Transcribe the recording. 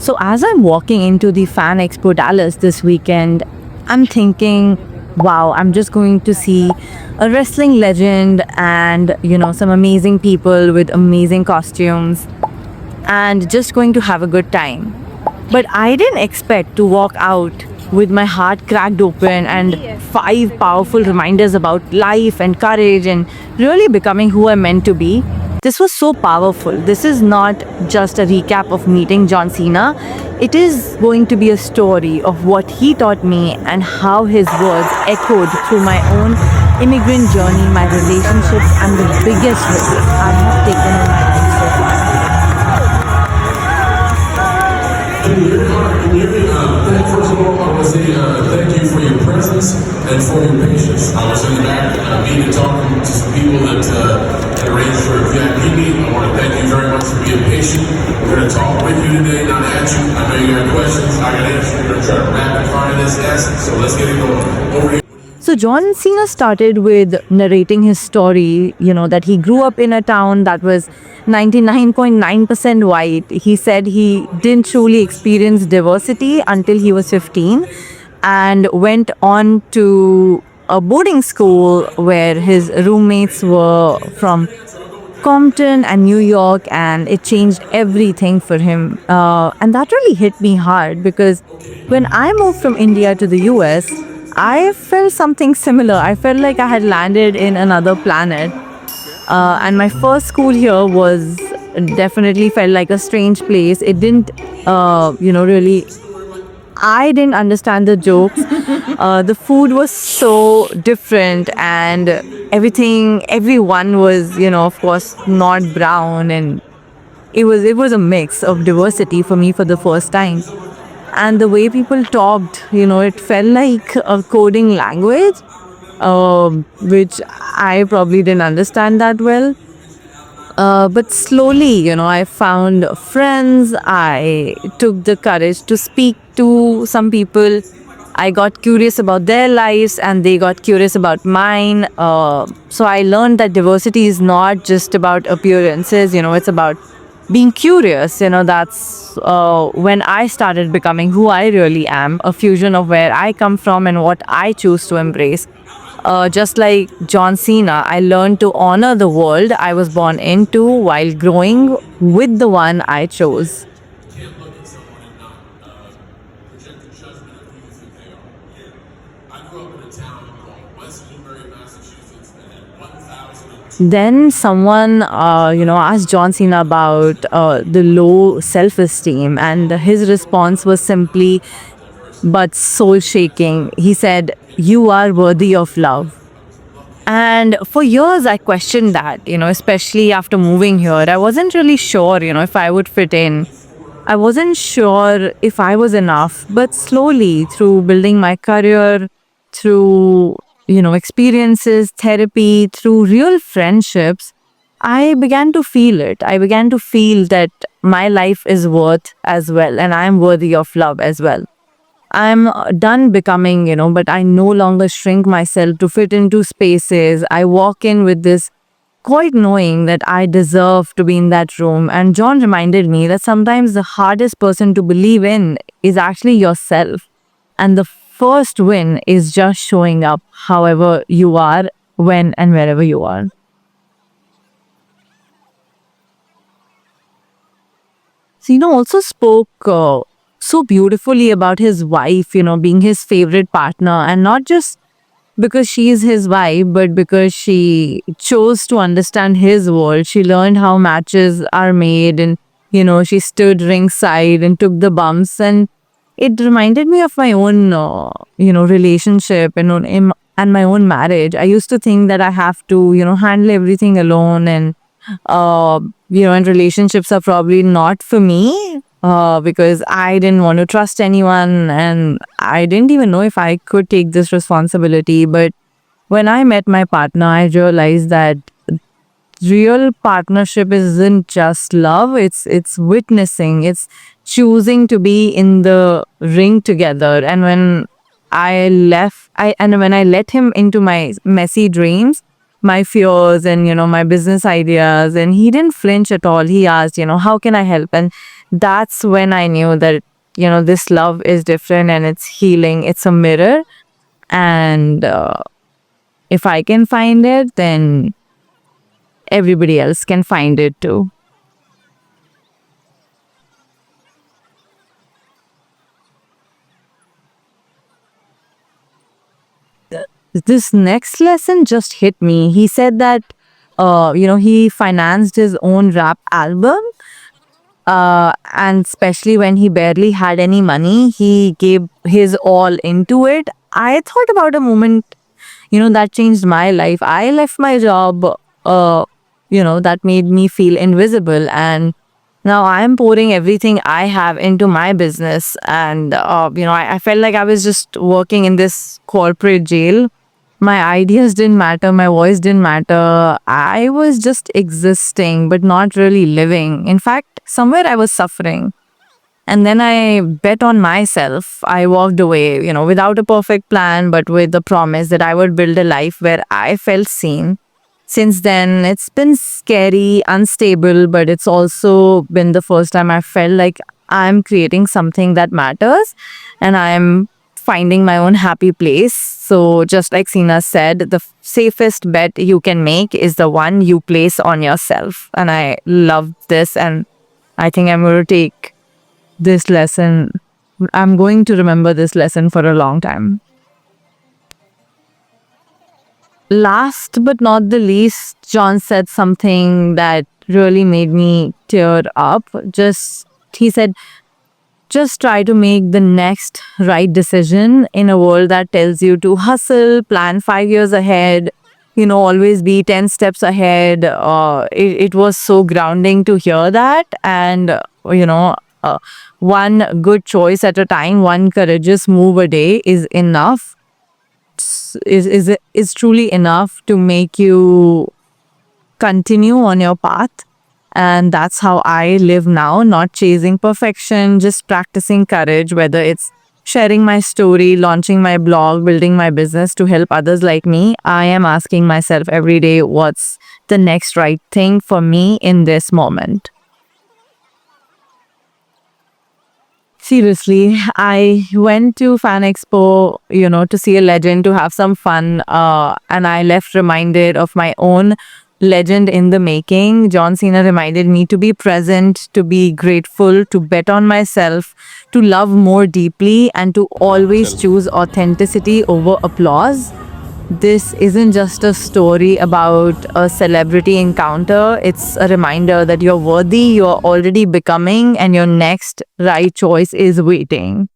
So as I'm walking into the Fan Expo Dallas this weekend, I'm thinking, wow, I'm just going to see a wrestling legend and, some amazing people with amazing costumes and just going to have a good time. But I didn't expect to walk out with my heart cracked open and five powerful reminders about life and courage and really becoming who I'm meant to be. This was so powerful. This is not just a recap of meeting John Cena. It is going to be a story of what he taught me and how his words echoed through my own immigrant journey, my relationships, and the biggest risks I have taken in my life so far. First of all, I want to say thank you for your presence and for your patience. I was in the back meeting talking to some people that had arranged for a VIP meeting. I want to thank you very much for being patient. We're going to talk with you today, not at you. I know you got questions. I got answers. We're going to try to rapid fire this essence. So let's get it going. Over here. So John Cena started with narrating his story, that he grew up in a town that was 99.9% white. He said he didn't truly experience diversity until he was 15 and went on to a boarding school where his roommates were from Compton and New York, and it changed everything for him. And that really hit me hard because when I moved from India to the US, I felt something similar. I felt like I had landed in another planet. And my first school here was definitely felt like a strange place. It didn't, really, I didn't understand the jokes. The food was so different and everyone was, of course, not brown. And it was a mix of diversity for me for the first time. And the way people talked, it felt like a coding language, which I probably didn't understand that well. But slowly, I found friends. I took the courage to speak to some people. I got curious about their lives and they got curious about mine. So I learned that diversity is not just about appearances, it's about being curious. That's when I started becoming who I really am, a fusion of where I come from and what I choose to embrace. Just like John Cena, I learned to honor the world I was born into while growing with the one I chose. Then someone, asked John Cena about the low self-esteem, and his response was simply but soul-shaking. He said, "You are worthy of love." And for years, I questioned that, especially after moving here. I wasn't really sure, if I would fit in. I wasn't sure if I was enough. But slowly, through building my career, through experiences, therapy, through real friendships, I began to feel it. I began to feel that my life is worth as well, and I am worthy of love as well. I'm done becoming, but I no longer shrink myself to fit into spaces. I walk in with this quite knowing that I deserve to be in that room. And John reminded me that sometimes the hardest person to believe in is actually yourself. And the first win is just showing up however you are, when and wherever you are. Sino also spoke so beautifully about his wife, being his favorite partner, and not just because she is his wife, but because she chose to understand his world. She learned how matches are made, and she stood ringside and took the bumps. And it reminded me of my own, relationship and my own marriage. I used to think that I have to, handle everything alone, and and relationships are probably not for me. Because I didn't want to trust anyone and I didn't even know if I could take this responsibility. But when I met my partner, I realized that real partnership isn't just love, it's witnessing, it's choosing to be in the ring together. And when I let him into my messy dreams, my fears and my business ideas, and he didn't flinch at all. He asked, how can I help? And that's when I knew that, this love is different and it's healing. It's a mirror. And if I can find it, then everybody else can find it too. This next lesson just hit me. He said that, he financed his own rap album. And especially when he barely had any money, he gave his all into it. I thought about a moment, that changed my life. I left my job, that made me feel invisible. And now I'm pouring everything I have into my business. And, I felt like I was just working in this corporate jail. My ideas didn't matter, my voice didn't matter. I was just existing, but not really living. In fact, somewhere I was suffering. And then I bet on myself. I walked away, without a perfect plan, but with the promise that I would build a life where I felt seen. Since then, it's been scary, unstable, but it's also been the first time I felt like I'm creating something that matters and I'm finding my own happy place. So, just like Sina said, the safest bet you can make is the one you place on yourself. And I love this, and I think I'm going to take this lesson. I'm going to remember this lesson for a long time. Last but not the least, John said something that really made me tear up. He said, just try to make the next right decision in a world that tells you to hustle, plan 5 years ahead, always be 10 steps ahead. It was so grounding to hear that. And, one good choice at a time, one courageous move a day is enough. Is truly enough to make you continue on your path. And that's how I live now, not chasing perfection, just practicing courage, whether it's sharing my story, launching my blog, building my business to help others like me. I am asking myself every day, what's the next right thing for me in this moment? Seriously, I went to Fan Expo, to see a legend, to have some fun, and I left reminded of my own legend in the making. John Cena reminded me to be present, to be grateful, to bet on myself, to love more deeply, and to always choose authenticity over applause. This isn't just a story about a celebrity encounter. It's a reminder that you're worthy, you're already becoming, and your next right choice is waiting.